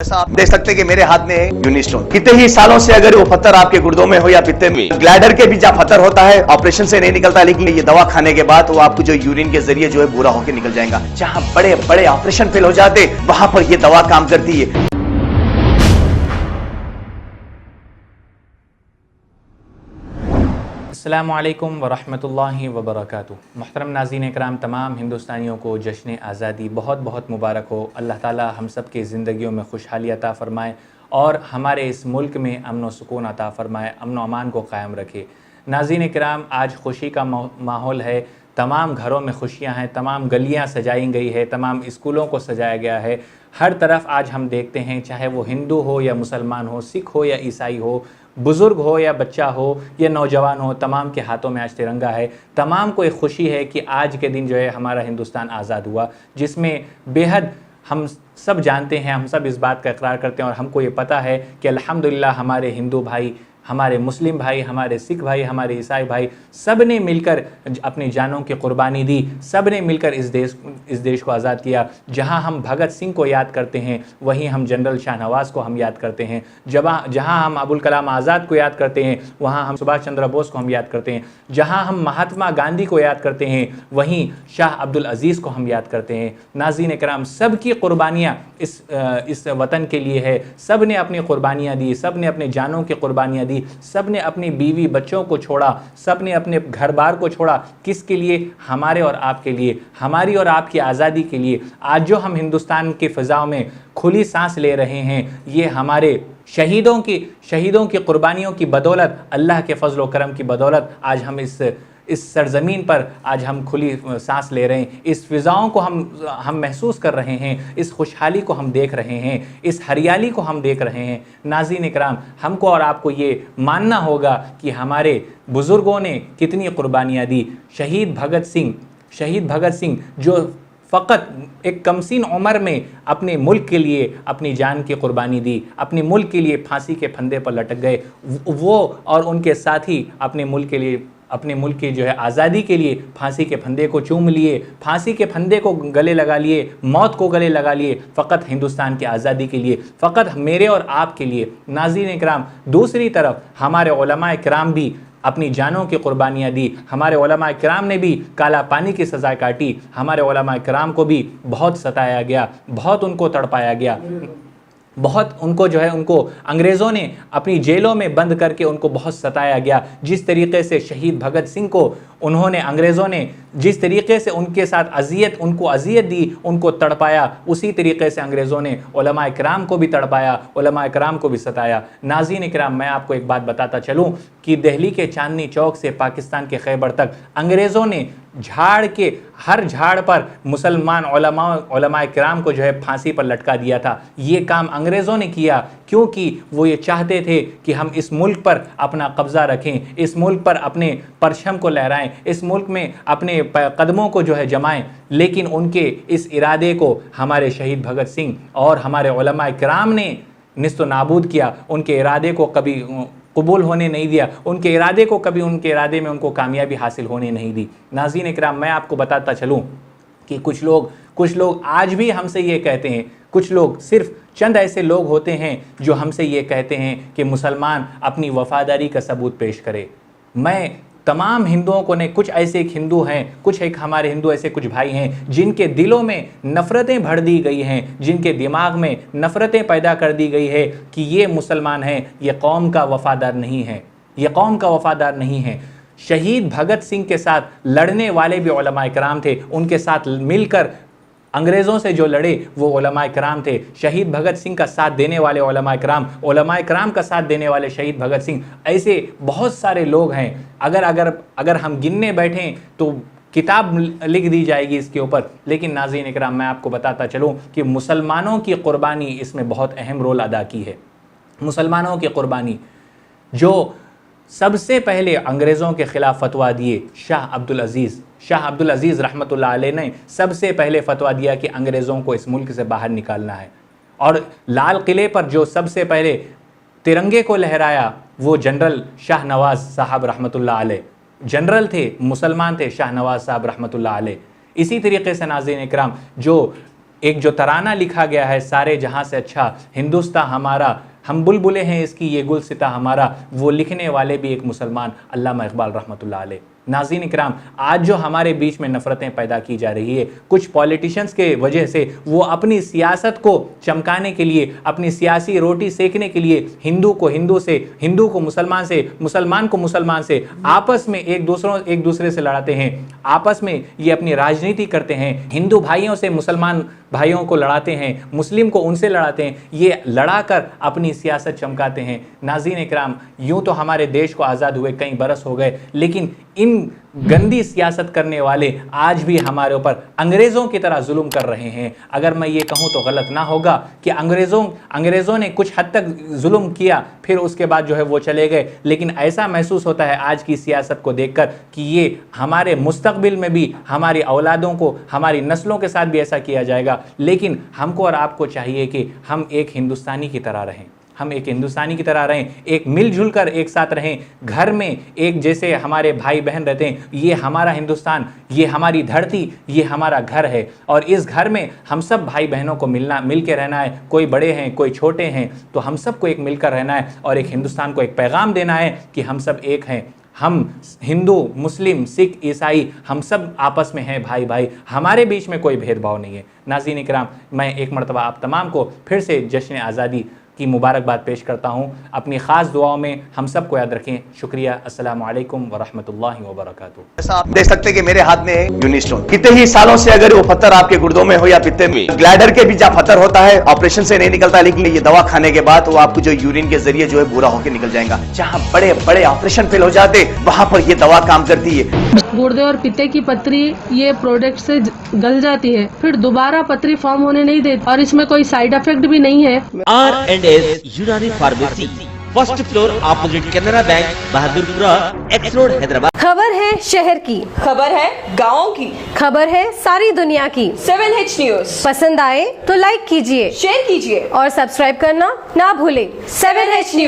जैसा आप देख सकते हैं कि मेरे हाथ में है यूनिस्टोन। कितने ही सालों से अगर वो पत्थर आपके गुर्दों में हो या पित्ते में, ग्लैडर के भी जहाँ पत्थर होता है ऑपरेशन से नहीं निकलता, लेकिन ये दवा खाने के बाद वो आपको जो यूरिन के जरिए जो है पूरा होकर निकल जाएगा। जहाँ बड़े बड़े ऑपरेशन फेल हो जाते वहां पर ये दवा काम करती है। अस्सलामु अलैकुम वरहमतुल्लाहि वबरकातुहू। मुहतरम नाज़रीन इकराम, तमाम हिंदुस्तानियों को जश्न आज़ादी बहुत बहुत मुबारक हो। अल्लाह ताला हम सब की ज़िंदगियों में खुशहाली अता फ़रमाए और हमारे इस मुल्क में अमन व सुकून अता फ़रमाए, अमन व अमान को क़ायम रखे। नाज़रीन इकराम, आज खुशी का माहौल है, तमाम घरों में खुशियाँ हैं, तमाम गलियाँ सजाई गई है, तमाम स्कूलों को सजाया गया है। हर तरफ आज हम देखते हैं, चाहे वो हिंदू हो या मुसलमान हो, सिख हो या ईसाई हो, बुज़ुर्ग हो या बच्चा हो या नौजवान हो, तमाम के हाथों में आज तिरंगा है। तमाम को एक खुशी है कि आज के दिन जो है हमारा हिंदुस्तान आज़ाद हुआ, जिसमें बेहद हम सब जानते हैं, हम सब इस बात का इकरार करते हैं और हमको ये पता है कि अल्हम्दुलिल्लाह हमारे हिंदू भाई, हमारे मुस्लिम भाई, हमारे सिख भाई, हमारे ईसाई भाई, सब ने मिलकर अपनी जानों की कुर्बानी दी, सब ने मिलकर इस देश को आज़ाद किया। जहां हम भगत सिंह को याद करते हैं वहीं हम जनरल शाहनवाज़ को हम याद करते हैं। जहां हम अबुल कलाम आज़ाद को याद करते हैं वहां हम सुभाष चंद्र बोस को हम याद करते हैं। जहां हम महात्मा गांधी को याद करते हैं वहीं शाह अब्दुल अज़ीज़ को हम याद करते हैं। नाज़रीन इकराम, सब की कुर्बानियाँ इस वतन के लिए है। सब ने अपनी कुर्बानियाँ दी, सब ने अपने जानों की कुर्बानियाँ दी, सब ने अपनी बीवी बच्चों को छोड़ा, सब ने अपने घर बार को छोड़ा। किसके लिए? हमारे और आपके लिए, हमारी और आपकी आज़ादी के लिए। आज जो हम हिंदुस्तान की फ़िज़ाओं में खुली सांस ले रहे हैं, ये हमारे शहीदों की कुर्बानियों की बदौलत, अल्लाह के फजल व करम की बदौलत आज हम इस सरज़मीन पर आज हम खुली सांस ले रहे हैं। इस फ़िज़ाओं को हम महसूस कर रहे हैं, इस खुशहाली को हम देख रहे हैं, इस हरियाली को हम देख रहे हैं। नाज़रीन इकराम, हमको और आपको ये मानना होगा कि हमारे बुज़ुर्गों ने कितनी कुर्बानियाँ दी। शहीद भगत सिंह जो फ़कत एक कमसीन उम्र में अपने मुल्क के लिए अपनी जान की कुर्बानी दी, अपने मुल्क के लिए फांसी के फंदे पर लटक गए, वो और उनके साथी अपने मुल्क की जो है आज़ादी के लिए फांसी के फंदे को चूम लिए, फांसी के फंदे को गले लगा लिए, मौत को गले लगा लिए, फ़कत हिंदुस्तान की आज़ादी के लिए, फ़कत मेरे और आपके लिए। नाज़रीन इकराम, दूसरी तरफ हमारे उलमा इकराम भी अपनी जानों की कुर्बानियाँ दी। हमारे उलमा इकराम ने भी काला पानी की सज़ा काटी। हमारे उलमा इकराम को भी बहुत सताया गया, बहुत उनको तड़पाया गया, बहुत उनको जो है उनको अंग्रेज़ों ने अपनी जेलों में बंद करके उनको बहुत सताया गया। जिस तरीके से शहीद भगत सिंह को अंग्रेज़ों ने जिस तरीके से उनके साथ उनको अज़ियत दी, उनको तड़पाया, उसी तरीके से अंग्रेज़ों ने उलमा इकराम को भी तड़पाया, उलमा इकराम को भी सताया। नाज़रीन इकराम, मैं आपको एक बात बताता चलूँ कि दिल्ली के चांदनी चौक से पाकिस्तान के खैबर तक अंग्रेज़ों ने हर झाड़ पर मुसलमान उलमा इकराम को जो है फांसी पर लटका दिया था। ये काम अंग्रेज़ों ने किया क्योंकि वो ये चाहते थे कि हम इस मुल्क पर अपना कब्ज़ा रखें, इस मुल्क पर अपने परचम को लहराएं, इस मुल्क में अपने कदमों को जो है जमाएं। लेकिन उनके इस इरादे को हमारे शहीद भगत सिंह और हमारे उलमा इकराम ने निस्त नाबूद किया। उनके इरादे को कभी कबूल होने नहीं दिया, उनके इरादे में उनको कामयाबी हासिल होने नहीं दी। नाज़रीन इकराम, मैं आपको बताता चलूँ कि कुछ लोग आज भी हमसे ये कहते हैं, कुछ लोग, सिर्फ चंद ऐसे लोग होते हैं जो हमसे ये कहते हैं कि मुसलमान अपनी वफ़ादारी का सबूत पेश करे। मैं तमाम हिंदुओं को ने, कुछ ऐसे एक हिंदू हैं, कुछ एक हमारे हिंदू ऐसे कुछ भाई हैं जिनके दिलों में नफ़रतें भर दी गई हैं, जिनके दिमाग में नफ़रतें पैदा कर दी गई है कि ये मुसलमान हैं, ये कौम का वफ़ादार नहीं है, शहीद भगत सिंह के साथ लड़ने वाले भी उलमा इकराम थे, उनके साथ मिलकर अंग्रेज़ों से जो लड़े वो उलमा इकराम थे। शहीद भगत सिंह का साथ देने वाले उलमा इकराम का साथ देने वाले शहीद भगत सिंह, ऐसे बहुत सारे लोग हैं। अगर हम गिनने बैठें तो किताब लिख दी जाएगी इसके ऊपर। लेकिन नाज़रीन इकराम, मैं आपको बताता चलूँ कि मुसलमानों की कुर्बानी इसमें बहुत अहम रोल अदा की है। मुसलमानों की कुर्बानी, जो सबसे पहले अंग्रेज़ों के ख़िलाफ़ फतवा दिए, शाह अब्दुल अज़ीज़ रहमतुल्लाह अलैह ने सबसे पहले फतवा दिया कि अंग्रेज़ों को इस मुल्क से बाहर निकालना है। और लाल किले पर जो सबसे पहले तिरंगे को लहराया वो जनरल शाहनवाज़ साहब रहमतुल्लाह अलैह, जनरल थे, मुसलमान थे शाहनवाज़ साहब रहमतुल्लाह अलैह। इसी तरीके से नाज़रीन इकराम, जो एक जो तराना लिखा गया है, सारे जहां से अच्छा हिंदुस्तान हमारा, हम बुलबुलें हैं इसकी ये गुलसिता हमारा, वो लिखने वाले भी एक मुसलमान अल्लामा इकबाल रहमतुल्लाह अलैह। नाज़रीन इकराम, आज जो हमारे बीच में नफ़रतें पैदा की जा रही है कुछ पॉलिटिशियंस के वजह से, वो अपनी सियासत को चमकाने के लिए, अपनी सियासी रोटी सेकने के लिए हिंदू को हिंदू से, हिंदू को मुसलमान से, मुसलमान को मुसलमान से आपस में एक दूसरे से लड़ाते हैं, आपस में ये अपनी राजनीति करते हैं, हिंदू भाइयों से मुसलमान भाइयों को लड़ाते हैं, मुस्लिम को उनसे लड़ाते हैं, ये लड़ाकर अपनी सियासत चमकाते हैं। नाज़रीन इकराम, यूं तो हमारे देश को आज़ाद हुए कई बरस हो गए, लेकिन इन गंदी सियासत करने वाले आज भी हमारे ऊपर अंग्रेज़ों की तरह जुल्म कर रहे हैं। अगर मैं ये कहूँ तो गलत ना होगा कि अंग्रेज़ों ने कुछ हद तक जुल्म किया, फिर उसके बाद जो है वो चले गए, लेकिन ऐसा महसूस होता है आज की सियासत को देखकर कि ये हमारे मुस्तकबिल में भी हमारी औलादों को, हमारी नस्लों के साथ भी ऐसा किया जाएगा। लेकिन हमको और आपको चाहिए कि हम एक हिंदुस्तानी की तरह रहें, हम एक हिंदुस्तानी की तरह रहें, एक मिलजुल कर एक साथ रहें, घर में एक जैसे हमारे भाई बहन रहते हैं। ये हमारा हिंदुस्तान, ये हमारी धरती, ये हमारा घर है, और इस घर में हम सब भाई बहनों को मिल के रहना है। कोई बड़े हैं, कोई छोटे हैं, तो हम सबको एक मिलकर रहना है और एक हिंदुस्तान को एक पैगाम देना है कि हम सब एक हैं। हम हिंदू, मुस्लिम, सिख, ईसाई, हम सब आपस में हैं भाई भाई, हमारे बीच में कोई भेदभाव नहीं है। नाज़रीन इकराम, मैं एक मरतबा आप तमाम को फिर से जश्न आज़ादी की मुबारकबाद पेश करता हूँ। अपनी ख़ास दुआओं में हम सबको याद रखें। शुक्रिया। अस्सलामु अलैकुम व रहमतुल्लाहि व बरकातुहू। ऐसा आप देख सकते हैं कि मेरे हाथ में यूनिस्टोन, कितने ही सालों से अगर वो पत्थर आपके गुर्दों में हो या पित्ते में, ग्लैडर के भी जहाँ पत्थर होता है, ऑपरेशन से नहीं निकलता, लेकिन ये दवा खाने के बाद वो आपको जो यूरिन के जरिए जो है बुरा होकर निकल जाएगा। जहाँ बड़े बड़े ऑपरेशन फेल हो जाते, वहां पर ये दवा काम करती है। गुर्दे और पित्ते की पथरी ये प्रोडक्ट से गल जाती है, फिर दोबारा पथरी फॉर्म होने नहीं देती, और इसमें कोई साइड इफेक्ट भी नहीं है। R&S यूनानी pharmacy, first floor opposite Canara bank, Bahadurpura, x road, Hyderabad. खबर है शहर की, खबर है गाँव की, खबर है सारी दुनिया की। 7H न्यूज पसंद आए तो लाइक कीजिए, शेयर कीजिए और सब्सक्राइब करना ना भूले। 7H news.